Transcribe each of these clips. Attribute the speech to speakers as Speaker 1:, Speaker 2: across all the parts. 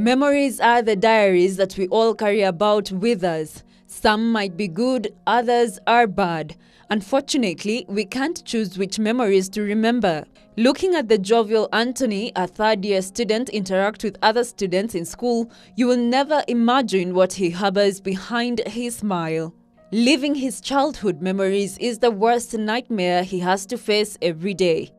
Speaker 1: Memories are the diaries that we all carry about with us. Some might be good, others are bad. Unfortunately, we can't choose which memories to remember. Looking at the jovial Anthony, a third-year student, interact with other students in school, you will never imagine what he harbors behind his smile. Living his childhood memories is the worst nightmare he has to face every day.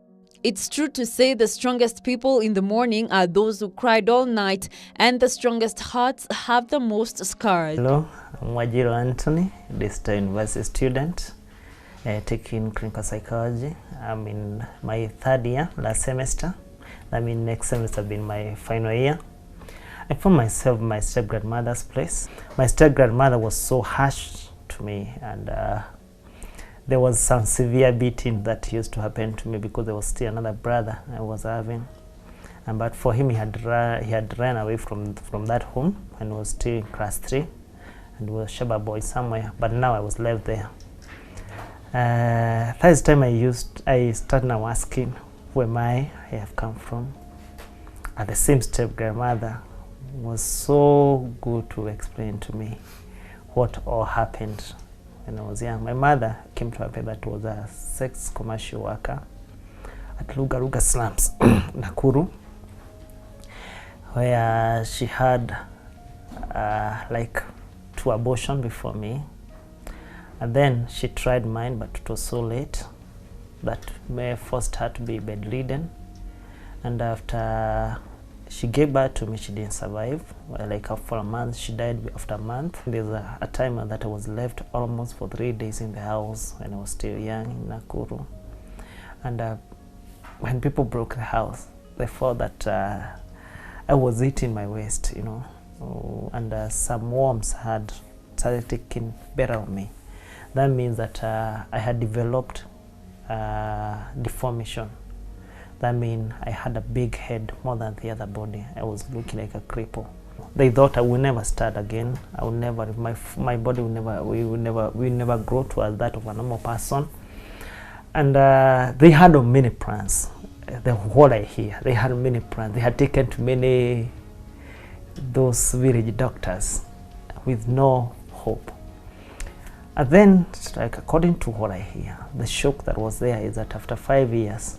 Speaker 1: It's true to say the strongest people in the morning are those who cried all night, and the strongest hearts have the most scars.
Speaker 2: Hello, I'm Wajiro Anthony, Daystar University student, taking clinical psychology. I'm in my third year, last semester. I mean, next semester will be my final year. I found myself in my step-grandmother's place. My step-grandmother was so harsh to me, and there was some severe beating that used to happen to me because there was still another brother I was having. But for him, he had ran away from that home and was still in class 3 and was a Shaba boy somewhere. But now I was left there. First time I started now asking, who am I have come from? And the same step-grandmother was so good to explain to me what all happened when I was young. My mother came to Ape that was a sex commercial worker at Lugaruga slums, Nakuru, where she had like 2 abortions before me. And then she tried mine, but it was so late that may forced her to be bedridden. And after she gave birth to me, she didn't survive. Like for a month, she died after a month. There's a time that I was left almost for 3 days in the house when I was still young in Nakuru. And when people broke the house, they thought that I was eating my waist, you know, and some worms had started taking better of me. That means that I had developed deformation. That means I had a big head more than the other body. I was looking like a cripple. They thought I would never start again. I would never, my body will never grow towards that of a normal person. And they had many plans. The whole I hear, they had many plans. They had taken to many those village doctors with no hope. And then, like according to what I hear, the shock that was there is that after 5 years,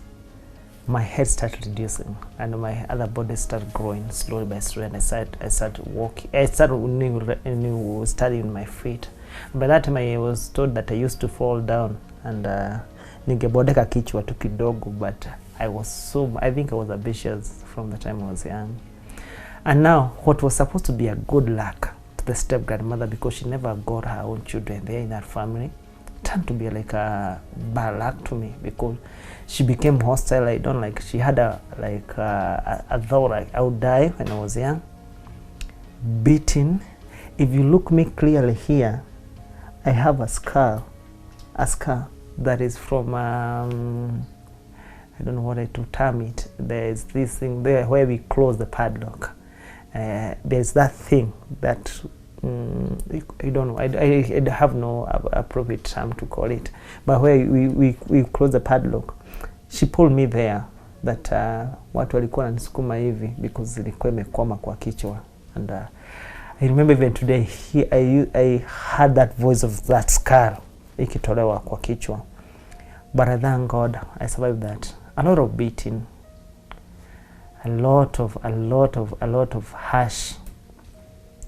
Speaker 2: my head started reducing and my other body started growing slowly by slowly, and I started walking. I started studying my feet. By that time, I was told that I used to fall down and ningebodeka kichwa tu kidogo, but I think I was ambitious from the time I was young. And now, what was supposed to be a good luck to the step-grandmother, because she never got her own children there in that family, turned to be like a bad luck to me, because she became hostile. I don't like, she had a thought like I would die when I was young. Beaten. If you look me clearly here, I have a scar that is from, I don't know what to term it. There's this thing there where we close the padlock. There's that thing that, I don't know, I have no appropriate term to call it, but where we close the padlock, she pulled me there, that watu walikuwa nanisukuma hivi because ilikuwa imekwama kwa kichwa. And I remember even today, I had that voice of that scar ikitolewa kwa kichwa. But I thank God I survived that. A lot of beating, a lot of harsh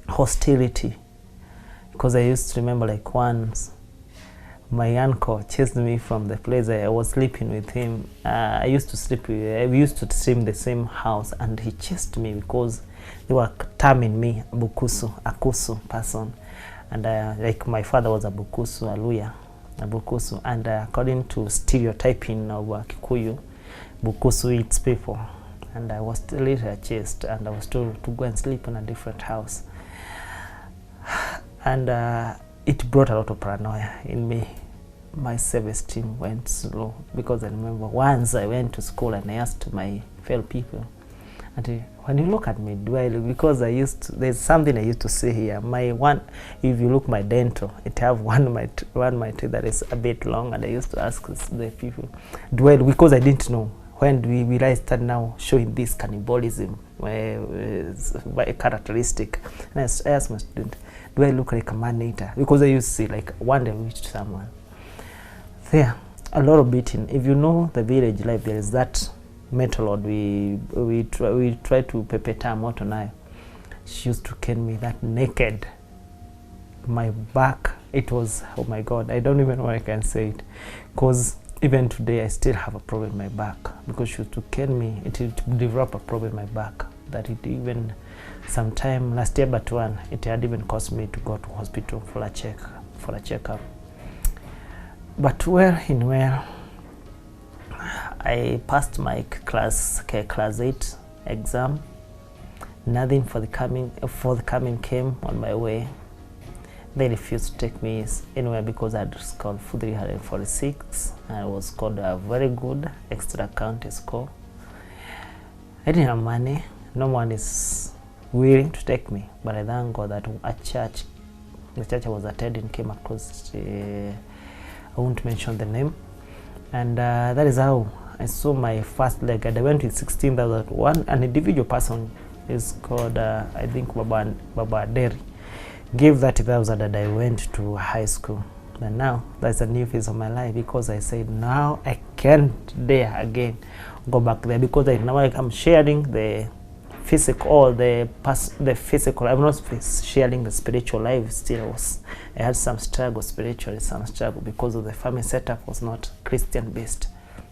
Speaker 2: hostility, because I used to remember like once my uncle chased me from the place I was sleeping with him. We used to sleep in the same house, and he chased me because they were terming me a Akusu person, and like my father was a Bukusu, a Luya, a Bukusu, and according to stereotyping of Kikuyu, Bukusu eats people. And I was later chased, and I was told to go and sleep in a different house. And it brought a lot of paranoia in me. My self-esteem went slow, because I remember once I went to school and I asked my fellow people, and when you look at me, because there's something I used to say here. If you look my dental, it have one my teeth that is a bit long, and I used to ask the people, because I didn't know when will I start now showing this cannibalism characteristic? And I asked my student, do I look like a man-eater? Because I used to see, like, one day I reached someone. There, a lot of beating. If you know the village life, there is that method we try to pepeta moto nayo. She used to cane me that naked. My back, it was, oh my God, I don't even know I can say it, because even today I still have a problem in my back, because she used to cane me. It develop a problem in my back that it even sometime last year, but one, it had even caused me to go to hospital for a checkup. But I passed my class 8 exam. Nothing for the coming came on my way. They refused to take me anywhere because I had scored 346 and I was scored a very good extra county score. I didn't have money. No one is willing to take me, but I thank God that the church I was attending came across, I won't mention the name, and that is how I saw my first leg. And I went with 16,001. An individual person is called, I think, Baba Derry, gave 30,000 and I went to high school. And now that's a new phase of my life, because I said now I can't dare again go back there, because now I'm sharing the physical, or the physical. I'm not sharing the spiritual life. Still, I had some struggle spiritually, because of the family setup was not Christian based.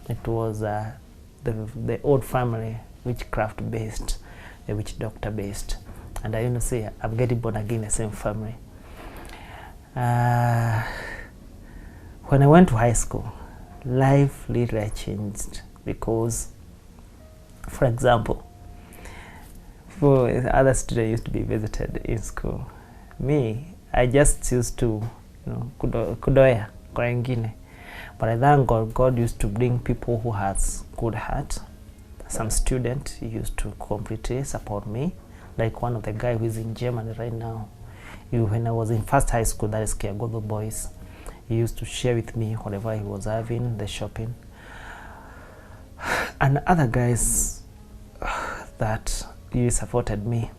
Speaker 2: It was the old family, witchcraft based, witch doctor based. And I say I'm getting born again in the same family. When I went to high school, life literally changed, because, for example, for other students used to be visited in school. Me, I just used to, kudoya kwa wengine. But I thank God, God used to bring people who has good heart. Some student used to completely support me, like one of the guy who is in Germany right now. When I was in first high school, that is Kiagodo Boys, he used to share with me whatever he was having, the shopping. And other guys that really supported me.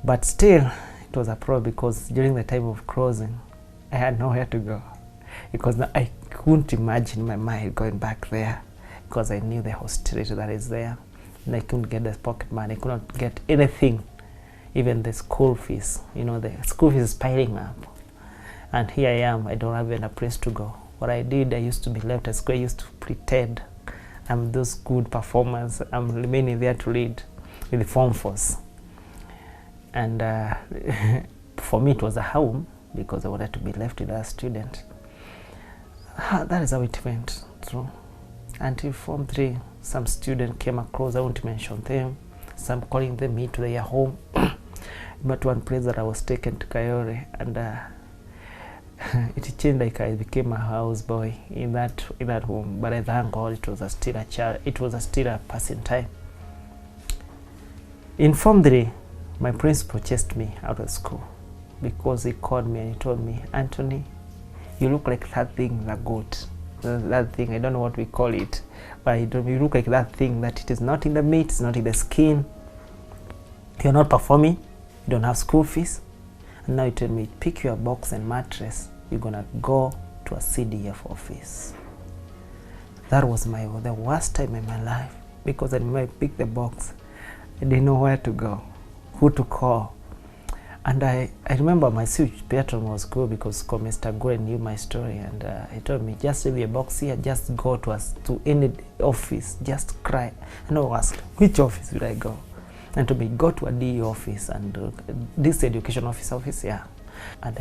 Speaker 2: But still, it was a problem, because during the time of crossing, I had nowhere to go. Because I couldn't imagine my mind going back there, because I knew the hostility that is there. And I couldn't get the pocket money, I could not get anything, even the school fees. The school fees is piling up. And here I am, I don't have even a place to go. What I did, I used to be left at school. I used to pretend I'm those good performers. I'm remaining there to read with the Form 4s. And for me, it was a home, because I wanted to be left with a student. That is how it went through. Until Form 3, some student came across, I won't mention them, some calling them me to their home. But one place that I was taken to Kayore, and it changed, like I became a houseboy in that home. But I thank God, it was still a passing time. In Form 3, my principal chased me out of school, because he called me and he told me, Anthony, you look like that thing, the goat. That thing, I don't know what we call it, but you look like that thing, that it is not in the meat, it's not in the skin. You're not performing, you don't have school fees. And now you tell me, pick your box and mattress, you're gonna go to a CDF office. That was the worst time in my life, because when I picked the box, I didn't know where to go, who to call. And I remember my switch patron was good, because Mr. Gore knew my story, and he told me, just leave your box here, just go to any office, just cry. And I asked, which office will I go? And told me, go to a DE office, and this education office, yeah. And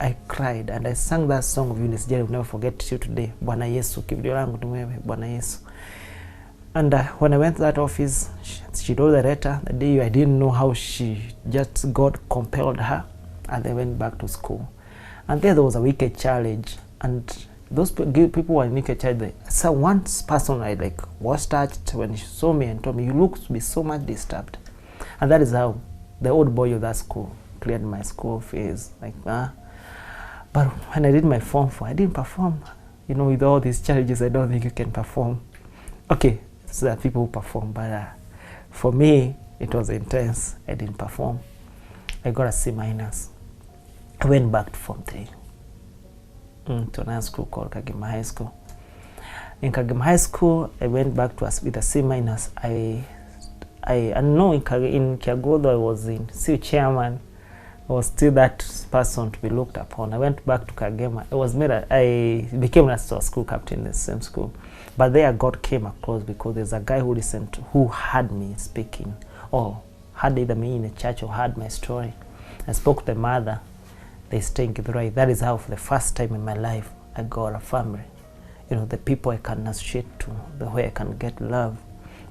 Speaker 2: I cried, and I sang that song of Eunice Jerry, I will never forget till today, Bwana Yesu, kimbilio langu ni wewe, Bwana Yesu. And when I went to that office, she wrote the letter. The day I didn't know how God compelled her, and they went back to school. And there was a wicked challenge, and those people were in wicked challenge. So one person I was touched when she saw me and told me, you look to be so much disturbed. And that is how the old boy of that school cleared my school fees. But when I did my Form 4, I didn't perform. With all these challenges, I don't think you can perform. Okay. So there are people who perform, but for me, it was intense. I didn't perform. I got a C minus. I went back to Form 3 to another school called Kagema High School. In Kagema High School, I went back to us with a C minus. I know in Kiagodo I was still chairman. I was still that person to be looked upon. I went back to Kagema. I became a school captain in the same school. But there God came across because there's a guy who heard me speaking, or had either me in a church or heard my story. I spoke to the mother. They stay in Githurai. That is how for the first time in my life I got a family. You know, the people I can associate to, the way I can get love.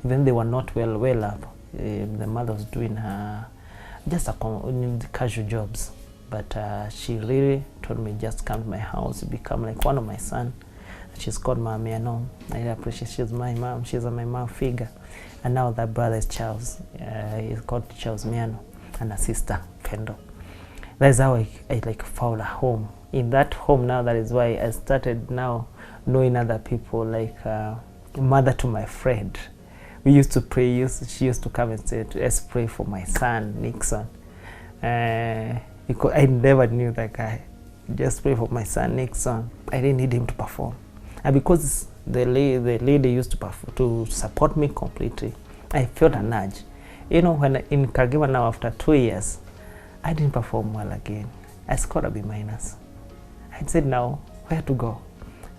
Speaker 2: Even they were not well up. The mother was doing just casual jobs. But she really told me, just come to my house, become like one of my son. She's called Mami. I know. I appreciate she's my mom. She's my mom figure. And now that brother is Charles. He's called Charles Miano. And a sister, Kendo. That's how I like found a home. In that home now, that is why I started now knowing other people, like mother to my friend. We used to pray. She used to come and say, let's pray for my son, Nixon. Because I never knew that guy. Just pray for my son, Nixon. I didn't need him to perform. And because the lady used to perform, to support me completely, I felt a nudge. You know, when in Kagema now, after 2 years, I didn't perform well again. I scored a B minus. I said, now, where to go?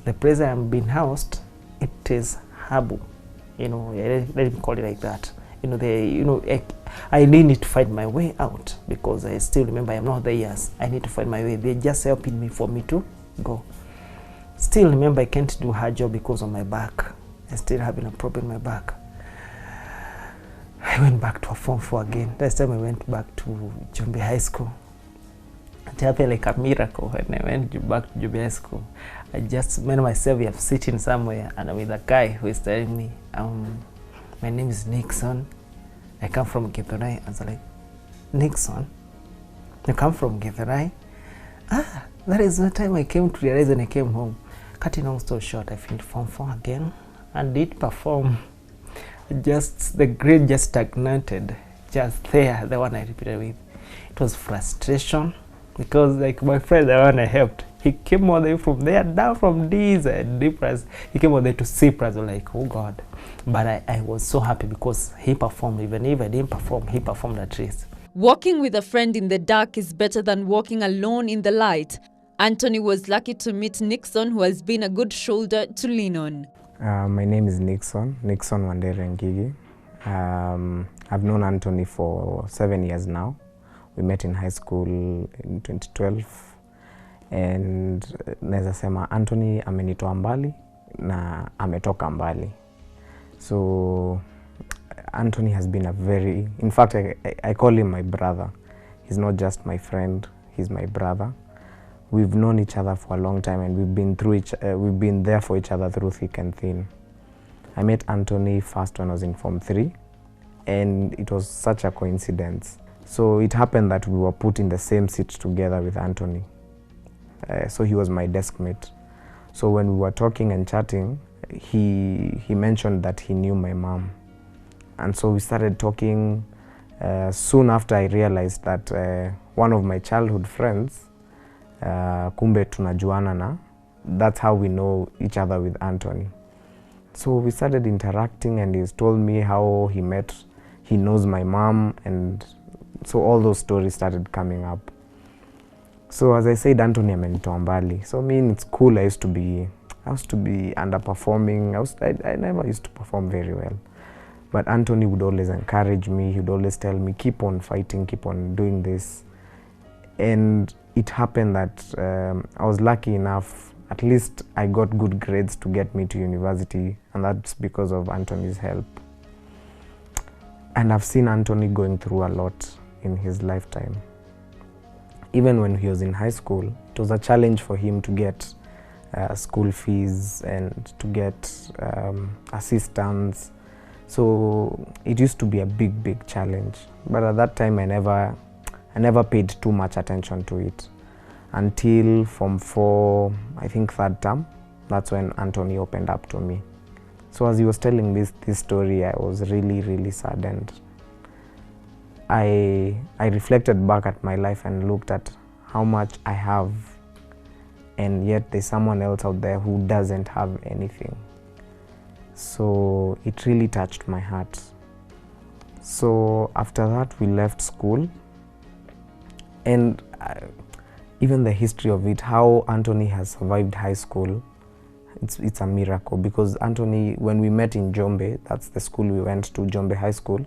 Speaker 2: The place I'm being housed, it is Habu. You know, let him call it like that. You know, I need to find my way out because I still remember I'm not there years. I need to find my way. They're just helping me for me to go. Still remember I can't do her job because of my back. I still having a problem in my back. I went back to a Form 4 again. This time I went back to Jombe High School. It happened like a miracle when I went back to Jombe High School. I just made myself sitting somewhere and I'm with a guy who is telling me, my name is Nixon. I come from Githurai. I was like, Nixon? You come from Githurai? That is the time I came to realize when I came home. Cutting long story short, I finished Form 4 again and did perform. Just the grade just stagnated, just there, the one I repeated with. It was frustration because like my friend, the one I helped, he came all the way from there down from D's and D plus. He came all the way to C plus. Like, oh God. But I was so happy because he performed. Even if I didn't perform, he performed at least.
Speaker 1: Walking with a friend in the dark is better than walking alone in the light. Anthony was lucky to meet Nixon, who has been a good shoulder to lean on.
Speaker 3: My name is Nixon Wandere Ngigi. I've known Anthony for 7 years now. We met in high school in 2012. And naweza sema Anthony amenitoa mbali na ametoka mbali. So Anthony has been in fact I call him my brother. He's not just my friend, he's my brother. We've known each other for a long time and we've been there for each other through thick and thin. I met Anthony first when I was in Form 3 and it was such a coincidence. So it happened that we were put in the same seat together with Anthony. So he was my desk mate. So when we were talking and chatting, he mentioned that he knew my mom. And so we started talking. Soon after I realized that one of my childhood friends, kumbe tunajuana na, that's how we know each other with Anthony. So we started interacting and he's told me how he knows my mom, and so all those stories started coming up. So as I said, Anthony amenitoa mbali. So I mean, it's cool. I used to be underperforming. I never used to perform very well. But Anthony would always encourage me. He would always tell me, keep on fighting, keep on doing this. And it happened that I was lucky enough, at least I got good grades to get me to university, and that's because of Anthony's help. And I've seen Anthony going through a lot in his lifetime. Even when he was in high school, it was a challenge for him to get school fees and to get assistance. So it used to be a big challenge. But at that time, I never paid too much attention to it. Until Form 4, I think third term, that's when Anthony opened up to me. So as he was telling this story, I was really saddened. I reflected back at my life and looked at how much I have, and yet there's someone else out there who doesn't have anything. So it really touched my heart. So after that, we left school, and even the history of it, how Anthony has survived high school, it's a miracle, because Anthony, when we met in Jombe, that's the school we went to, Jombe High School,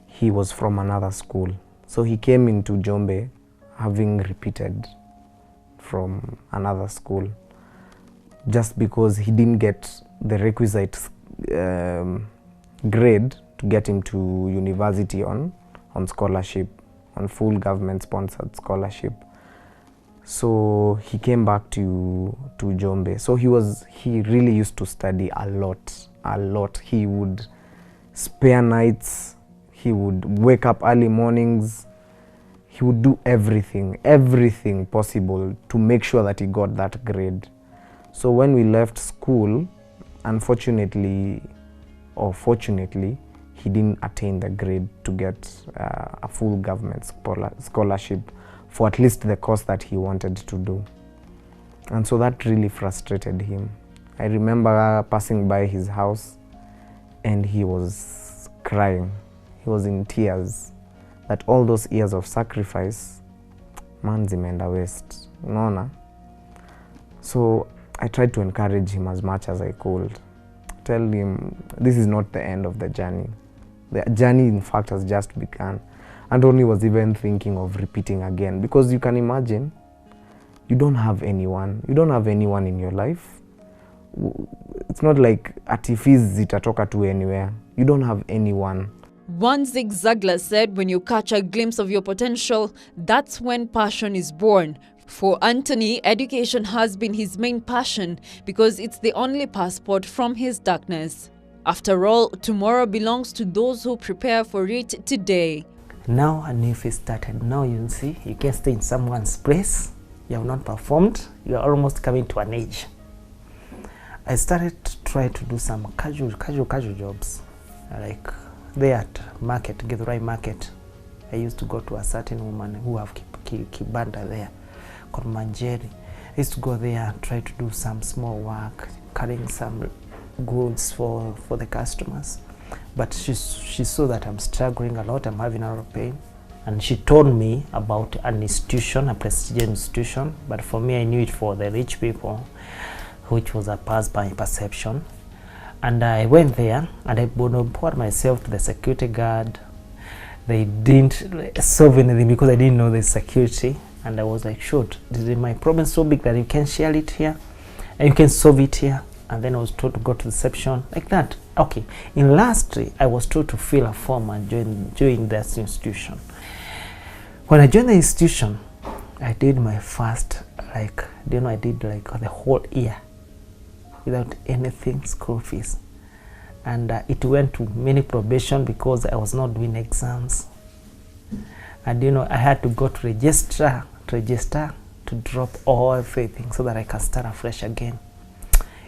Speaker 3: he was from another school. So he came into Jombe having repeated from another school, just because he didn't get the requisite grade to get him to university on scholarship, on full government sponsored scholarship. So he came back to Jombe. So he really used to study a lot. He would spare nights, he would wake up early mornings, he would do everything possible to make sure that he got that grade. So when we left school, unfortunately or fortunately, he didn't attain the grade to get a full government scholarship for at least the course that he wanted to do. And so that really frustrated him. I remember passing by his house and he was crying. He was in tears that all those years of sacrifice, man, zimeenda waste. Unaona? So I tried to encourage him as much as I could. Tell him this is not the end of the journey. The journey, in fact, has just begun. Anthony was even thinking of repeating again, because you can imagine, you don't have anyone. You don't have anyone in your life. It's not like ati fees zitatoka tu anywhere. You don't have anyone.
Speaker 1: One Zig Ziglar said, when you catch a glimpse of your potential, that's when passion is born. For Anthony, education has been his main passion because it's the only passport from his darkness. After all, tomorrow belongs to those who prepare for it today.
Speaker 2: Now a new phase started. Now you see, you can stay in someone's place. You have not performed. You are almost coming to an age. I started to try to do some casual jobs, like there at market, Githurai market. I used to go to a certain woman who have kibanda there, called Manjeri. I used to go there, try to do some small work, carrying some goods for the customers. But she saw that I'm struggling a lot, I'm having a lot of pain. And she told me about an institution, a prestigious institution, but for me I knew it for the rich people, which was a pass by perception. And I went there and I poured myself to the security guard. They didn't solve anything because I didn't know the security. And I was like, shoot, is my problem so big that you can share it here and you can solve it here? And then I was told to go to the reception, like that. Okay, in lastly, I was told to fill a form and join this institution. When I joined the institution, I did my first, I did like the whole year without anything, school fees. And it went to many probation because I was not doing exams. And I had to go to register to drop everything so that I can start afresh again.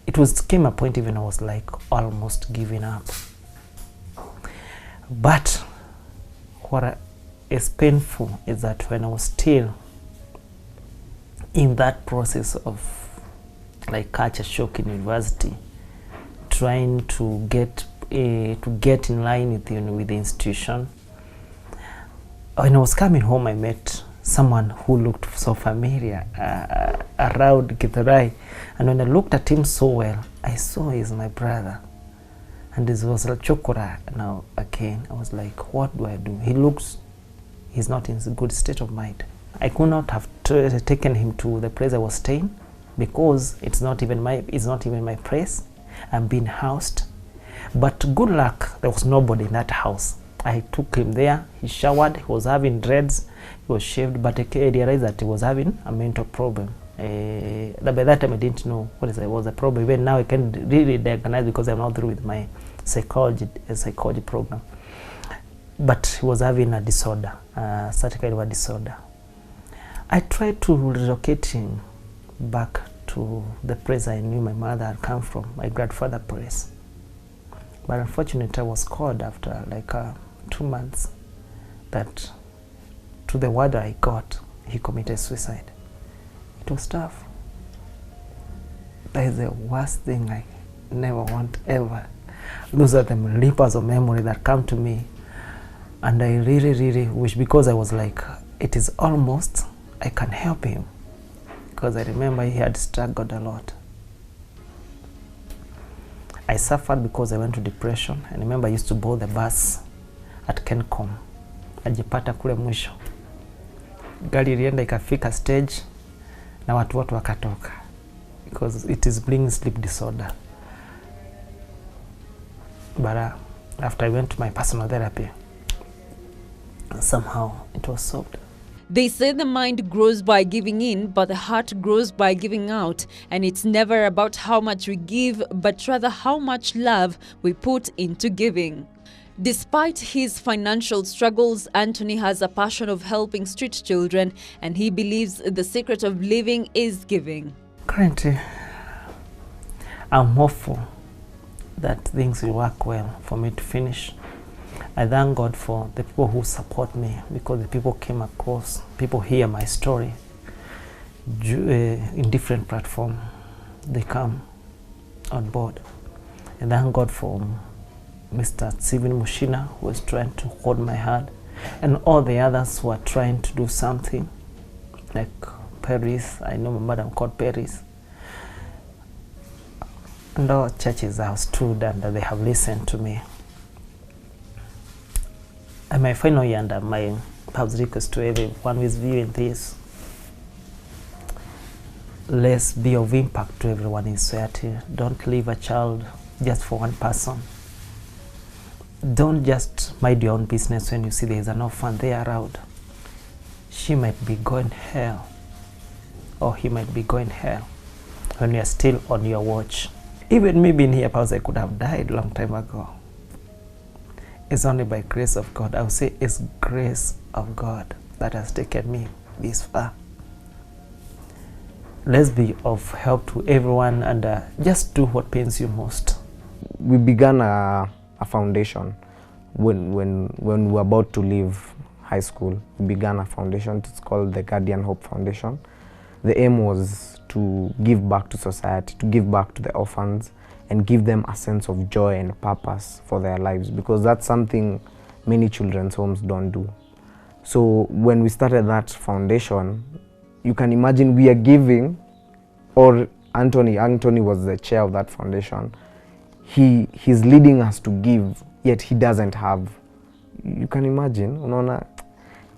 Speaker 2: It came a point even I was like almost giving up. But what is painful is that when I was still in that process of like culture shock in university, trying to get in line with the institution, when I was coming home, I met someone who looked so familiar around Githurai, and when I looked at him so well, I saw he's my brother, and this was Chokora. Now again, I was like, what do I do? He's not in a good state of mind. I could not have taken him to the place I was staying because it's not even my place. I'm being housed, but good luck, there was nobody in that house. I took him there. He showered. He was having dreads. He was shaved, but I realized that he was having a mental problem. By that time, I didn't know what was the problem. Even now, I can really diagnose because I'm not through with my psychology program. But he was having a disorder, such kind of a disorder. I tried to relocate him back to the place I knew my mother had come from, my grandfather's place. But unfortunately, I was called after like 2 months that to the word I got, he committed suicide. It was tough. That is the worst thing I never want ever. Those are the leapers of memory that come to me. And I really, really wish, because I was like, it is almost, I can help him. Because I remember he had struggled a lot. I suffered because I went to depression. I remember I used to board the bus at Kencom. Najipata kule mwisho. Gari ilienda ikafika stage na watu wakatoka. Because it is bringing sleep disorder. But after I went to my personal therapy, somehow it was solved.
Speaker 1: They say the mind grows by giving in, but the heart grows by giving out. And it's never about how much we give, but rather how much love we put into giving. Despite his financial struggles, Anthony has a passion of helping street children, and he believes the secret of living is giving.
Speaker 2: Currently, I'm hopeful that things will work well for me to finish. I thank God for the people who support me, because the people came across, people hear my story in different platforms. They come on board. I thank God for Mr. Steven Mushina, who is trying to hold my hand, and all the others who are trying to do something, like Paris. I know my madam called Paris. And all churches have stood and they have listened to me. And my final year, and my perhaps request to everyone who is viewing this, let's be of impact to everyone in society. Don't leave a child just for one person. Don't just mind your own business when you see there is an orphan there around. She might be going hell, or he might be going hell when you are still on your watch. Even me being here, perhaps I could have died a long time ago. It's only by grace of God. I would say it's grace of God that has taken me this far. Let's be of help to everyone, and just do what pains you most.
Speaker 3: We began a foundation when we were about to leave high school. We began a foundation. It's called the Guardian Hope Foundation. The aim was to give back to society, to give back to the orphans, and give them a sense of joy and purpose for their lives, because that's something many children's homes don't do. So when we started that foundation, you can imagine we are giving, or Anthony was the chair of that foundation. He's leading us to give, yet he doesn't have. You can imagine, unaona,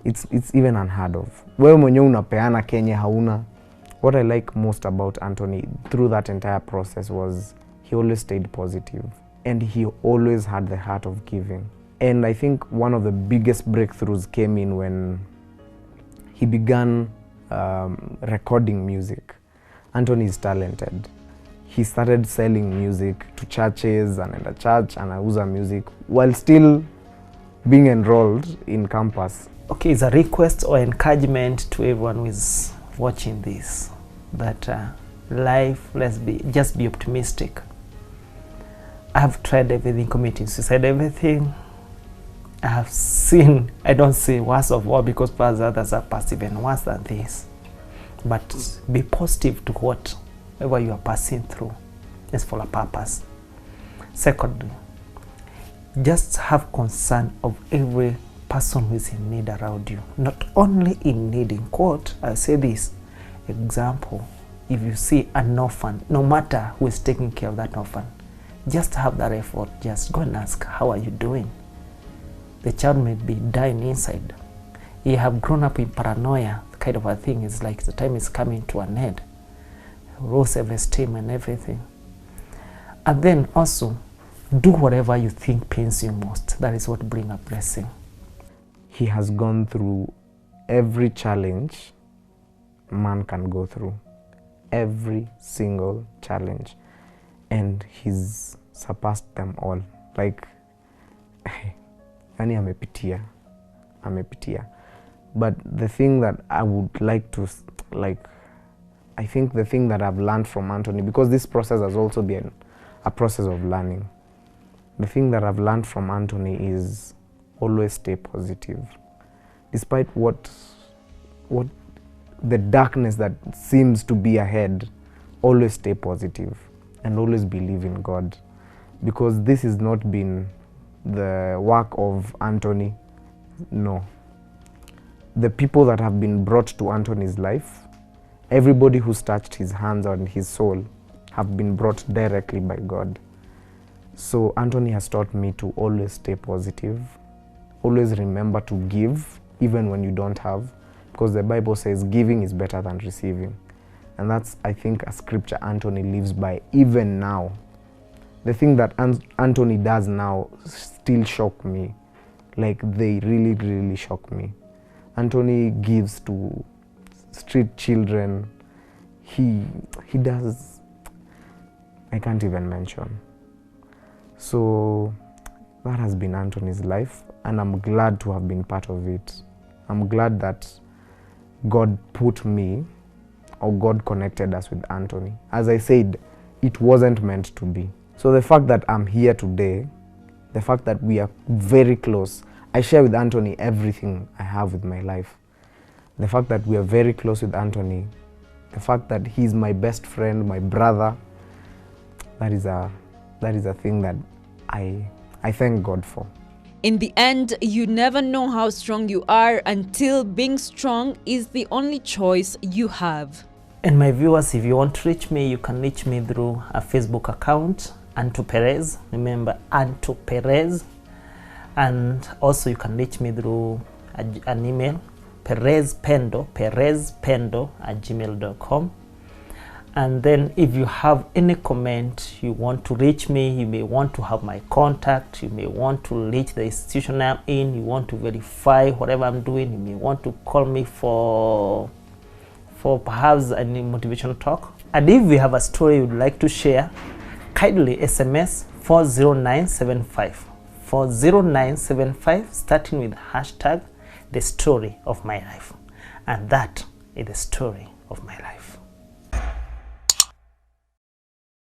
Speaker 3: it's even unheard of. Wewe mwenyewe unapeana Kenya hauna. What I like most about Anthony through that entire process was he always stayed positive, and he always had the heart of giving. And I think one of the biggest breakthroughs came in when he began recording music. Anthony is talented. He started selling music to churches, and in the church, and auza music while still being enrolled in campus.
Speaker 2: Okay, it's a request or encouragement to everyone who is watching this, that life, just be optimistic. I have tried everything, committing suicide, everything. I have seen, I don't say worst of all, because perhaps others are past even worse than this. But be positive to whatever you are passing through. It's for a purpose. Secondly, just have concern of every person who is in need around you. Not only in need, in quote, I say this, example, if you see an orphan, no matter who is taking care of that orphan, just have that effort, just go and ask, how are you doing? The child may be dying inside. You have grown up in paranoia, kind of a thing. It's like the time is coming to an end. Low self-esteem and everything. And then also, do whatever you think pains you most. That is what brings a blessing.
Speaker 3: He has gone through every challenge man can go through. Every single challenge. And he's surpassed them all. Like, yani amepitia. But the thing that I would like to, I think the thing that I've learned from Anthony, because this process has also been a process of learning. The thing that I've learned from Anthony is always stay positive. Despite what the darkness that seems to be ahead, always stay positive and always believe in God. Because this has not been the work of Anthony, no. The people that have been brought to Anthony's life, everybody who's touched his hands and his soul have been brought directly by God. So Anthony has taught me to always stay positive, always remember to give even when you don't have, because the Bible says giving is better than receiving. And that's, I think, a scripture Anthony lives by even now. The thing that Anthony does now still shock me. Like, they really, really shock me. Anthony gives to street children. He does, I can't even mention. So that has been Anthony's life, and I'm glad to have been part of it. I'm glad that God put me, or God connected us with Anthony. As I said, it wasn't meant to be. So the fact that I'm here today, the fact that we are very close, I share with Anthony everything I have with my life. The fact that we are very close with Anthony, the fact that he's my best friend, my brother, that is a thing that I thank God for.
Speaker 1: In the end, you never know how strong you are until being strong is the only choice you have.
Speaker 2: And my viewers, if you want to reach me, you can reach me through a Facebook account, Anto Perez. Remember, Anto Perez. And also you can reach me through an email, perezpendo@gmail.com. And then if you have any comment you want to reach me, you may want to have my contact, you may want to reach the institution I'm in, you want to verify whatever I'm doing, you may want to call me for perhaps any motivational talk. And if you have a story you'd like to share, kindly SMS 40975. 40975, starting with hashtag the story of my life. And that is the story of my life.